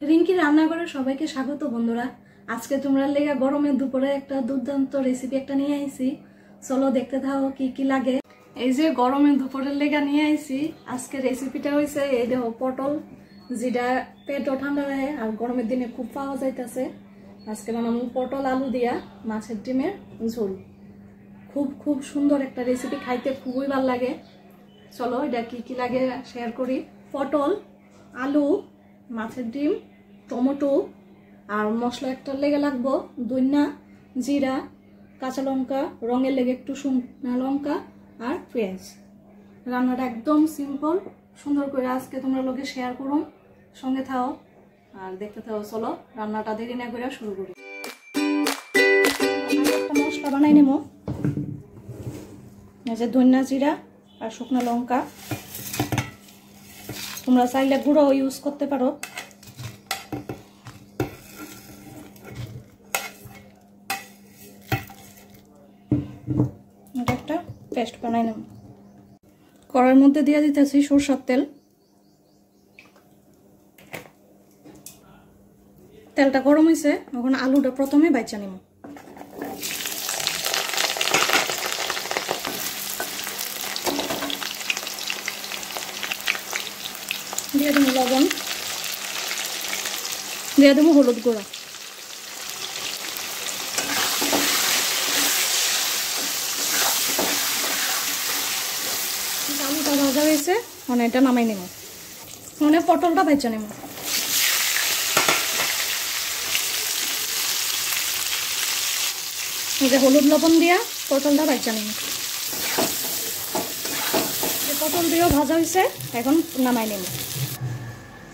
রিঙ্কি রান্নাঘরে সবাইকে স্বাগত বন্ধুরা। আজকে তোমরা লেগা গরমের দুপুরে একটা দুর্দান্ত রেসিপি একটা নিয়ে আইছি। চলো দেখতে থাকো কি কি লাগে। এই যে গরমের দুপুরের লেগা নিয়ে আইছি। আজকে রেসিপিটা হইছে এই দেখো পটল, যেটা পেটও ঠান্ডা রাখে আর গরমের দিনে খুব পাওয়া যাইতেছে। আজকে বানাবো পটল আলু দিয়া মাছের ডিমের ঝোল। খুব খুব সুন্দর একটা রেসিপি, খাইতে খুবই ভালো লাগে। চলো এটা কি কি লাগে শেয়ার করি। পটল, আলু, মাছের ডিম, টমেটো আর মশলা একটা লেগে লাগবো ধনিয়া, জিরা, কাঁচা লঙ্কা, রঙের লেগে একটু শুকনা লঙ্কা আর পেঁয়াজ। রান্নাটা একদম সিম্পল, সুন্দর করে আজকে তোমরা লোকে শেয়ার করুন। সঙ্গে থাও আর দেখতে থাও। চলো রান্নাটা দেরি না করে শুরু করি। একটা মশলা বানাই নেব। এই যে ধনিয়া, জিরা আর শুকনো লঙ্কা, তোমরা চাইলে গুঁড়ো ইউজ করতে পারো। এটা একটা পেস্ট বানাই নেব। কড়াইয়ের মধ্যে দিয়ে দিতেছি সরষের তেল। তেলটা গরম হয়েছে, এখন আলুটা প্রথমে বাইচা নিব। দিয়ে দেবো লবণ, দিয়ে দেবো হলুদ গুঁড়া। আলুটা ভাজা হয়েছে, মানে এটা নামাই নেব। মানে পটলটা ভেজে নেব। এই যে হলুদ লবণ দিয়া পটলটা ভেজে নেব। পটল দিয়েও ভাজা হয়েছে, এখন নামাই নেব।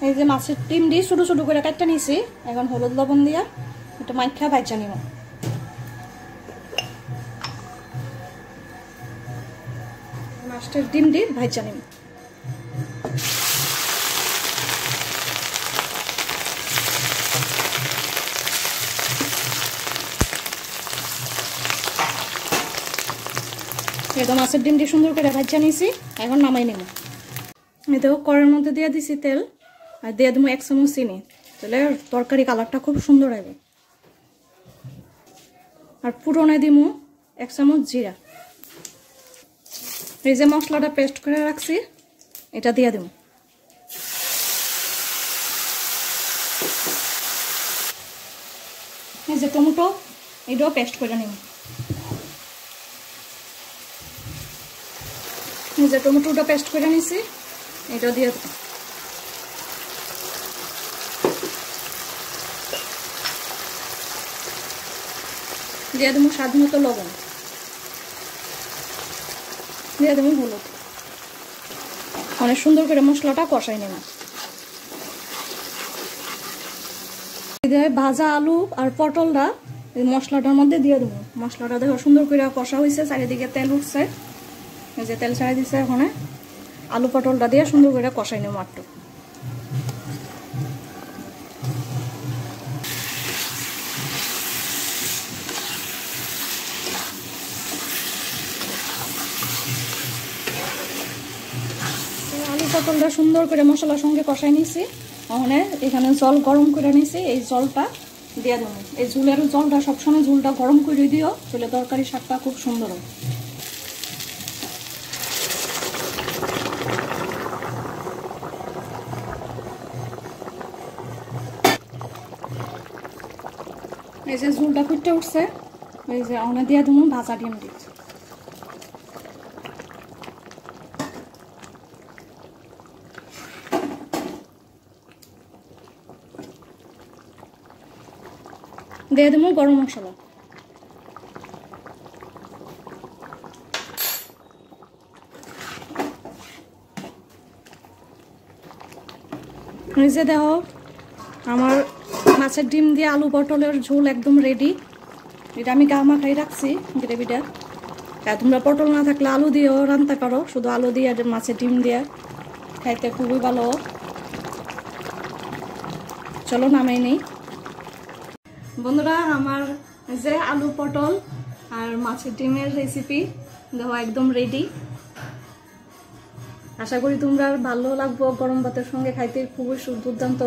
এই যে মাছের ডিম দিয়ে ছোটো ছোটো করে কাটতে নিয়েছি, এখন হলুদ লবণ দিয়া একটু মাখা ভাজা নিব। মাছের ডিম দিয়ে ভাজা নিব। একদম মাছের ডিম দিয়ে সুন্দর করে ভাজা নিয়েছি, এখন নামাই নেব। এই দেখো কড়াইয়ের মধ্যে দিয়ে দিছি তেল আর দিয়ে দেবো 1 চামচ চিনি, তাহলে তরকারি কালারটা খুব সুন্দর হবে। আর পুরনে দিব 1 চামচ জিরা। এই যে মশলাটা পেস্ট করে রাখছি এটা দিয়ে দেব। এই যে টমেটো, এটাও পেস্ট করে নেব। এই যে টমেটোটা পেস্ট করে নিছি, এটা দিয়ে দেব। দিয়ে দেবো স্বাদ মতো লবণ, দিয়ে দেবো হলুদ। অনেক সুন্দর করে মশলাটা কষাই নেব। ভাজা আলু আর পটলটা এই মশলাটার মধ্যে দিয়ে দেবো। মশলাটা দেখো সুন্দর করে কষা হয়েছে, চারিদিকে তেল উঠছে। এই যে তেল ছাড়া দিচ্ছে, এখন আলু পটলটা দিয়ে সুন্দর করে কষাই নেব মাত্র। আলু পটলটা সুন্দর করে মশলার সঙ্গে কষাই নিয়েছি, এখন এখানে জল গরম করে নিয়েছি, এই জলটা দিয়ে দেবো। এই ঝুলের জলটা সবসময় ঝুলটা গরম করে দিও, চলে তরকারি শাকটা খুব সুন্দর হয়। এই যে ঝুলটা ফুটে উঠছে, এই যে অনে দিয়ে দেবো ভাজা ডিম দিচ্ছি। দিয়ে দেবো গরম মশলা। এই যে দেখো আমার মাছের ডিম দিয়ে আলু পটলের ঝোল একদম রেডি। এটা আমি গামা খাই রাখছি গ্রেভিটা। তোমরা পটল না থাকলে আলু দিয়েও রান্না পারো, শুধু আলু দিয়ে মাছের ডিম দিয়ে খাইতে খুবই ভালো। চলো নামাই নেই বন্ধুরা। আমার যে আলু পটল আর মাছের ডিমের রেসিপি দেখো একদম রেডি। আশা করি তোমরা ভালো লাগবো, গরম ভাতের সঙ্গে খাইতে খুবই দুর্দান্ত।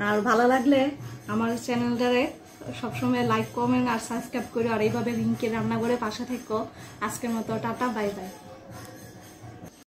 আর ভালো লাগলে আমার চ্যানেলটারে সবসময় লাইক কমেন্ট আর সাবস্ক্রাইব করে আর এইভাবে রিঙ্কি রান্না করে পাশে থেকো। আজকের মতো টাটা, বাই বাই।